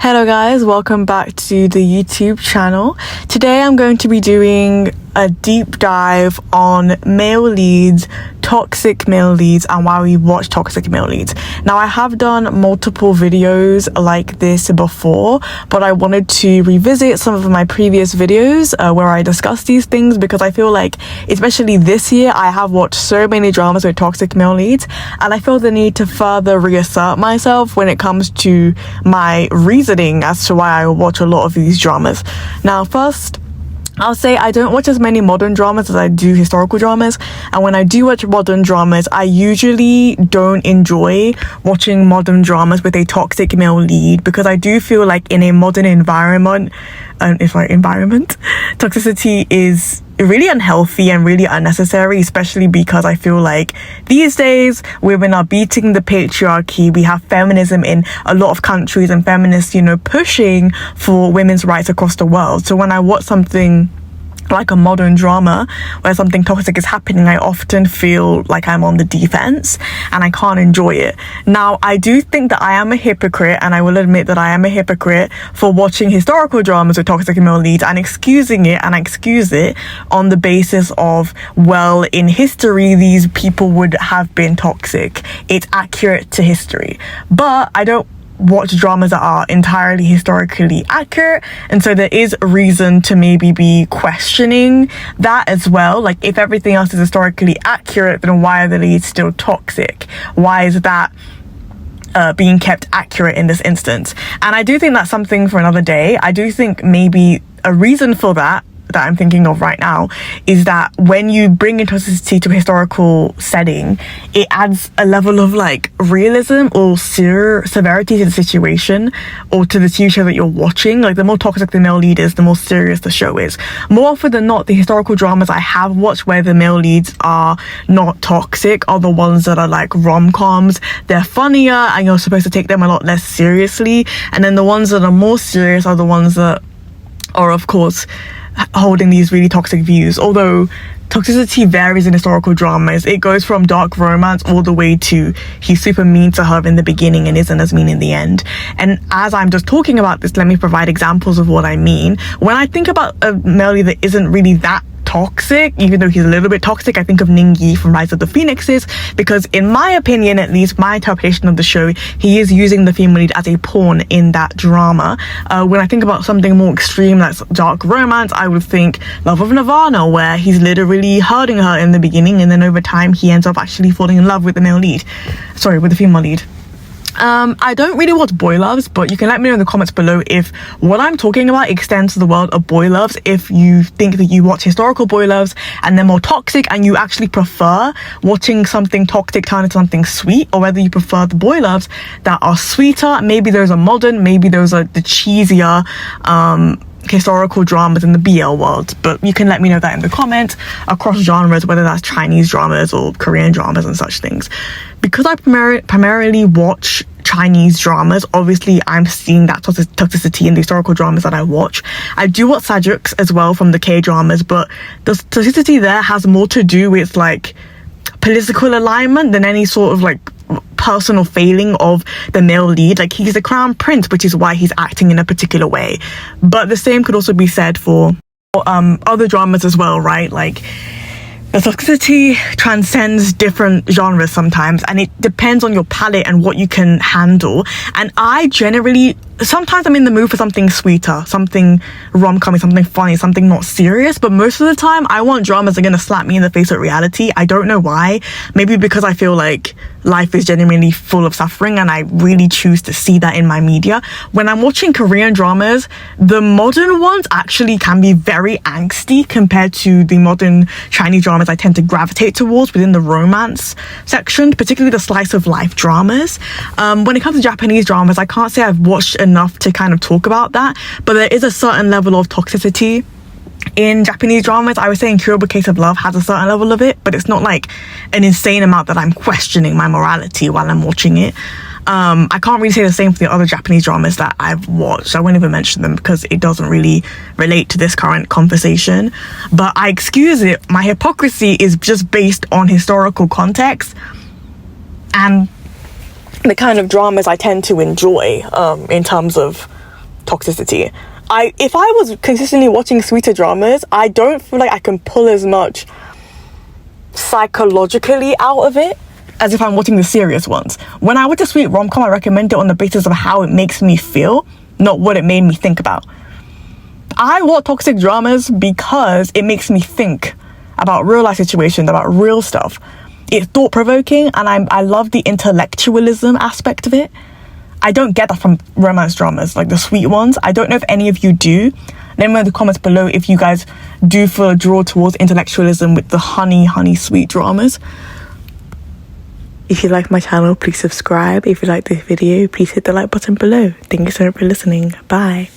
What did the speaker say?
Hello guys, welcome back to the YouTube channel. Today I'm going to be doing a deep dive on male leads, toxic male leads, and why we watch toxic male leads. Now, I have done multiple videos like this before, but I wanted to revisit some of my previous videos where I discussed these things, because I feel like, especially this year, I have watched so many dramas with toxic male leads, and I feel the need to further reassert myself when it comes to my reasoning as to why I watch a lot of these dramas. Now, first, I'll say I don't watch as many modern dramas as I do historical dramas, and when I do watch modern dramas, I usually don't enjoy watching modern dramas with a toxic male lead, because I do feel like in a modern environment, toxicity is really unhealthy and really unnecessary, especially because I feel like these days women are beating the patriarchy. We have feminism in a lot of countries and feminists, pushing for women's rights across the world. So when I watch something like a modern drama where something toxic is happening, I often feel like I'm on the defense and I can't enjoy it. Now, I do think that I am a hypocrite, and I will admit that I am a hypocrite for watching historical dramas with toxic male leads and excusing it, and I excuse it on the basis of, well, in history these people would have been toxic. It's accurate to history. But I don't watch dramas that are entirely historically accurate, and so there is reason to maybe be questioning that as well. Like, if everything else is historically accurate, then why are the leads still toxic? Why is that being kept accurate in this instance? And I do think that's something for another day. I do think maybe a reason for that I'm thinking of right now is that when you bring in toxicity to a historical setting, it adds a level of realism or severity to the situation or to the TV show that you're watching. Like, the more toxic the male lead is, the more serious the show is. More often than not, the historical dramas I have watched where the male leads are not toxic are the ones that are like rom-coms. They're funnier and you're supposed to take them a lot less seriously. And then the ones that are more serious are the ones that are, of course, holding these really toxic views. Although toxicity varies in historical dramas. It goes from dark romance all the way to he's super mean to her in the beginning and isn't as mean in the end. And as I'm just talking about this, let me provide examples of what I mean. When I think about a male lead that isn't really that toxic, even though he's a little bit toxic, I think of Ning Yi from Rise of the Phoenixes, because in my opinion, at least my interpretation of the show, he is using the female lead as a pawn in that drama. When I think about something more extreme, like dark romance, I would think Love of Nirvana, where he's literally hurting her in the beginning, and then over time he ends up actually falling in love with the female lead. I don't really watch boy loves, but you can let me know in the comments below if what I'm talking about extends to the world of boy loves. If you think that you watch historical boy loves and they're more toxic, and you actually prefer watching something toxic turn into something sweet, or whether you prefer the boy loves that are sweeter. Maybe those are modern, maybe those are the cheesier historical dramas in the BL world. But you can let me know that in the comments across genres, whether that's Chinese dramas or Korean dramas and such things. Because I primarily watch Chinese dramas, obviously I'm seeing that toxicity in the historical dramas that I watch. I do watch Sajuks as well from the K-dramas, but the toxicity there has more to do with political alignment than any sort of personal failing of the male lead. Like, he's the crown prince, which is why he's acting in a particular way. But the same could also be said for other dramas as well, right? Like, the toxicity transcends different genres sometimes, and it depends on your palette and what you can handle. And I generally, sometimes I'm in the mood for something sweeter, something rom-com, something funny, something not serious. But most of the time, I want dramas that are going to slap me in the face with reality. I don't know why. Maybe because I feel like life is genuinely full of suffering, and I really choose to see that in my media. When I'm watching Korean dramas, the modern ones actually can be very angsty compared to the modern Chinese dramas I tend to gravitate towards within the romance section, particularly the slice of life dramas. When it comes to Japanese dramas, I can't say I've watched enough to kind of talk about that, but there is a certain level of toxicity in Japanese dramas. I would say Incurable Case of Love has a certain level of it, but it's not like an insane amount that I'm questioning my morality while I'm watching it. I can't really say the same for the other Japanese dramas that I've watched. I won't even mention them because it doesn't really relate to this current conversation. But I excuse it. My hypocrisy is just based on historical context and the kind of dramas I tend to enjoy in terms of toxicity. If I was consistently watching sweeter dramas, I don't feel like I can pull as much psychologically out of it as if I'm watching the serious ones. When I watch a sweet rom-com, I recommend it on the basis of how it makes me feel, not what it made me think about. I watch toxic dramas because it makes me think about real life situations, about real stuff. It's thought-provoking, and I love the intellectualism aspect of it. I don't get that from romance dramas, like the sweet ones. I don't know if any of you do. Let me know in the comments below if you guys do feel a draw towards intellectualism with the honey sweet dramas. If you like my channel, please subscribe. If you like this video, please hit the like button below. Thank you so much for listening. Bye.